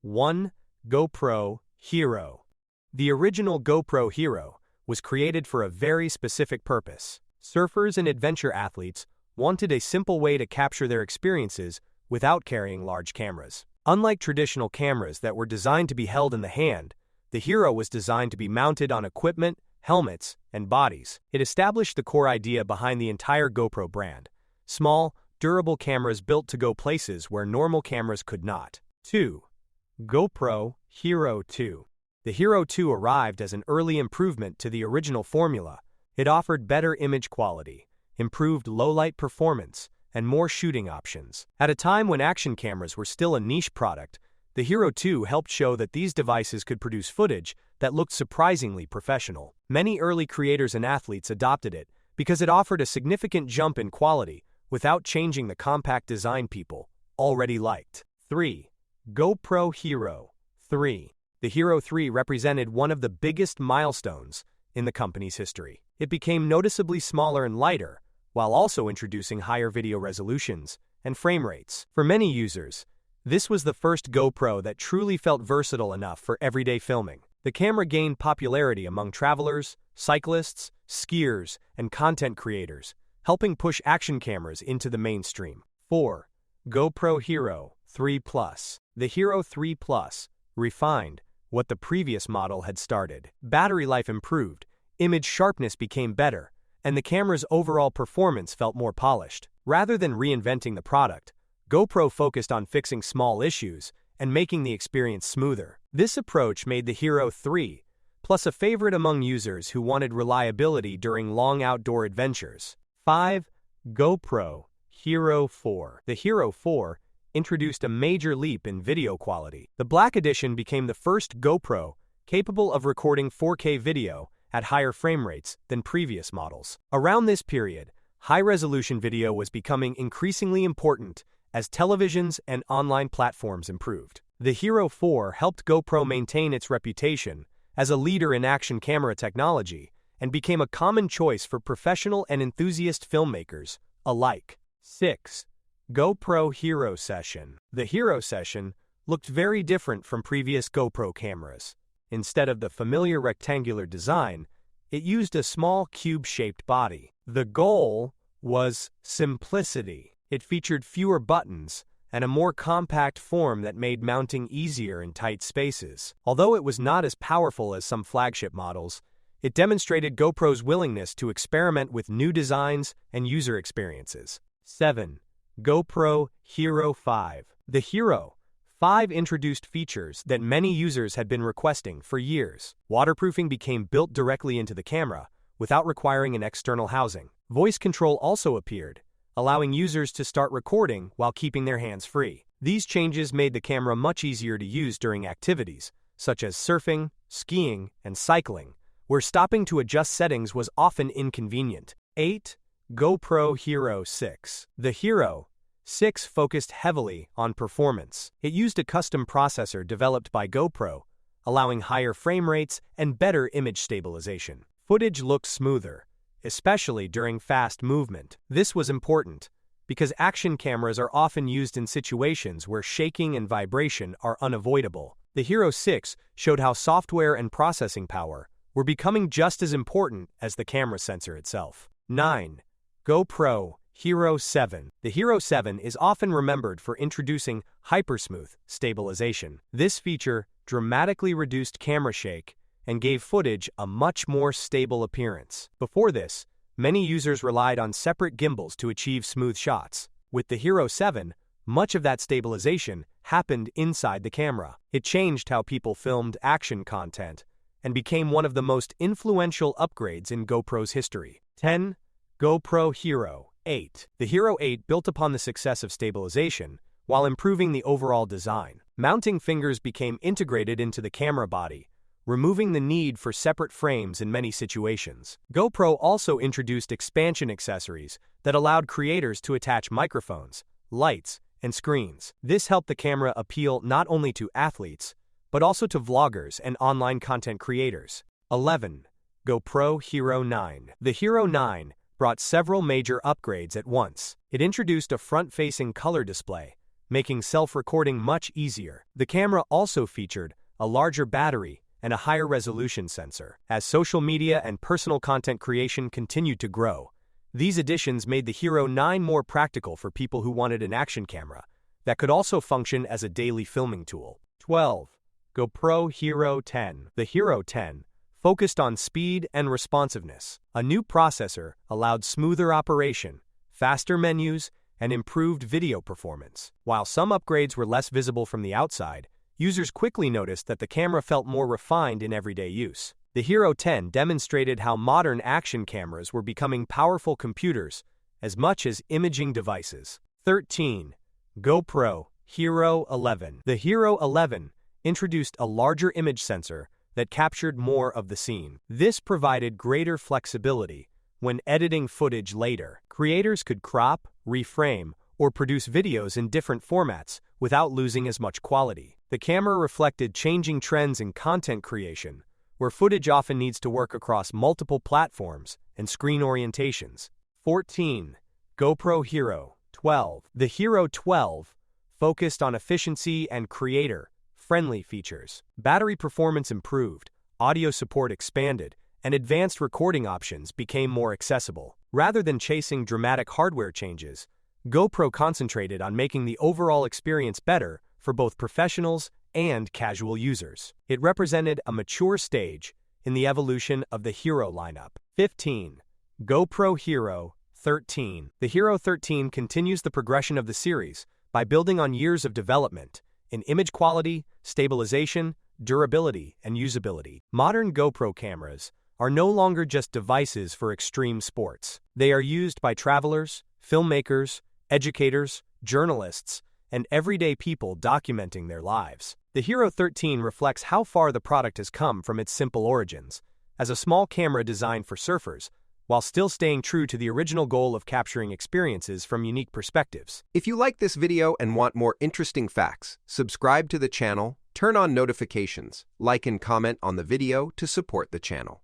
1. GoPro HERO. The original GoPro HERO was created for a very specific purpose. Surfers and adventure athletes wanted a simple way to capture their experiences without carrying large cameras. Unlike traditional cameras that were designed to be held in the hand, the HERO was designed to be mounted on equipment, helmets, and bodies. It established the core idea behind the entire GoPro brand: small, durable cameras built to go places where normal cameras could not. 2. GoPro HERO 2. The HERO 2 arrived as an early improvement to the original formula. It offered better image quality, improved low-light performance, and more shooting options. At a time when action cameras were still a niche product, the HERO 2 helped show that these devices could produce footage that looked surprisingly professional. Many early creators and athletes adopted it because it offered a significant jump in quality without changing the compact design people already liked. 3. GoPro HERO 3. The HERO 3 represented one of the biggest milestones in the company's history. It became noticeably smaller and lighter, while also introducing higher video resolutions and frame rates. For many users, this was the first GoPro that truly felt versatile enough for everyday filming. The camera gained popularity among travelers, cyclists, skiers, and content creators, helping push action cameras into the mainstream. 4. GoPro HERO 3 Plus. The HERO 3 Plus refined what the previous model had started. Battery life improved, image sharpness became better, and the camera's overall performance felt more polished. Rather than reinventing the product, GoPro focused on fixing small issues and making the experience smoother. This approach made the HERO 3 Plus a favorite among users who wanted reliability during long outdoor adventures. 5. GoPro HERO 4. The HERO 4 introduced a major leap in video quality. The Black Edition became the first GoPro capable of recording 4K video at higher frame rates than previous models. Around this period, high-resolution video was becoming increasingly important as televisions and online platforms improved. The HERO 4 helped GoPro maintain its reputation as a leader in action camera technology and became a common choice for professional and enthusiast filmmakers alike. 6. GoPro HERO Session. The HERO Session looked very different from previous GoPro cameras. Instead of the familiar rectangular design, it used a small cube-shaped body. The goal was simplicity. It featured fewer buttons and a more compact form that made mounting easier in tight spaces. Although it was not as powerful as some flagship models, it demonstrated GoPro's willingness to experiment with new designs and user experiences. 7. GoPro HERO 5. The HERO 5 introduced features that many users had been requesting for years. Waterproofing became built directly into the camera without requiring an external housing. Voice control also appeared, allowing users to start recording while keeping their hands free. These changes made the camera much easier to use during activities such as surfing, skiing, and cycling, where stopping to adjust settings was often inconvenient. 8. GoPro HERO 6. The HERO 6 focused heavily on performance. It used a custom processor developed by GoPro, allowing higher frame rates and better image stabilization. Footage looked smoother, especially during fast movement. This was important because action cameras are often used in situations where shaking and vibration are unavoidable. The HERO 6 showed how software and processing power were becoming just as important as the camera sensor itself. 9. GoPro HERO 7. The HERO 7 is often remembered for introducing hypersmooth stabilization. This feature dramatically reduced camera shake and gave footage a much more stable appearance. Before this, many users relied on separate gimbals to achieve smooth shots. With the HERO 7, much of that stabilization happened inside the camera. It changed how people filmed action content and became one of the most influential upgrades in GoPro's history. 10. GoPro HERO 8. The HERO 8 built upon the success of stabilization while improving the overall design. Mounting fingers became integrated into the camera body, removing the need for separate frames in many situations. GoPro also introduced expansion accessories that allowed creators to attach microphones, lights, and screens. This helped the camera appeal not only to athletes, but also to vloggers and online content creators. 11. GoPro HERO 9. The HERO 9 brought several major upgrades at once. It introduced a front-facing color display making self-recording much easier. The camera also featured a larger battery and a higher resolution sensor. As social media and personal content creation continued to grow, these additions made the HERO9 more practical for people who wanted an action camera that could also function as a daily filming tool. 12. GoPro HERO10. The HERO10 focused on speed and responsiveness. A new processor allowed smoother operation, faster menus, and improved video performance. While some upgrades were less visible from the outside, users quickly noticed that the camera felt more refined in everyday use. The HERO10 demonstrated how modern action cameras were becoming powerful computers as much as imaging devices. 13. GoPro HERO11. The HERO11 introduced a larger image sensor that captured more of the scene. This provided greater flexibility when editing footage later. Creators could crop, reframe, or produce videos in different formats without losing as much quality. The camera reflected changing trends in content creation, where footage often needs to work across multiple platforms and screen orientations. 14. GoPro HERO12. The HERO12 focused on efficiency and creator-friendly features. Battery performance improved, audio support expanded, and advanced recording options became more accessible. Rather than chasing dramatic hardware changes, GoPro concentrated on making the overall experience better for both professionals and casual users. It represented a mature stage in the evolution of the HERO lineup. 15. GoPro HERO13. The HERO13 continues the progression of the series by building on years of development in image quality, stabilization, durability, and usability. Modern GoPro cameras are no longer just devices for extreme sports. They are used by travelers, filmmakers, educators, journalists, and everyday people documenting their lives. The HERO13 reflects how far the product has come from its simple origins, as a small camera designed for surfers, while still staying true to the original goal of capturing experiences from unique perspectives. If you like this video and want more interesting facts, subscribe to the channel, turn on notifications, like and comment on the video to support the channel.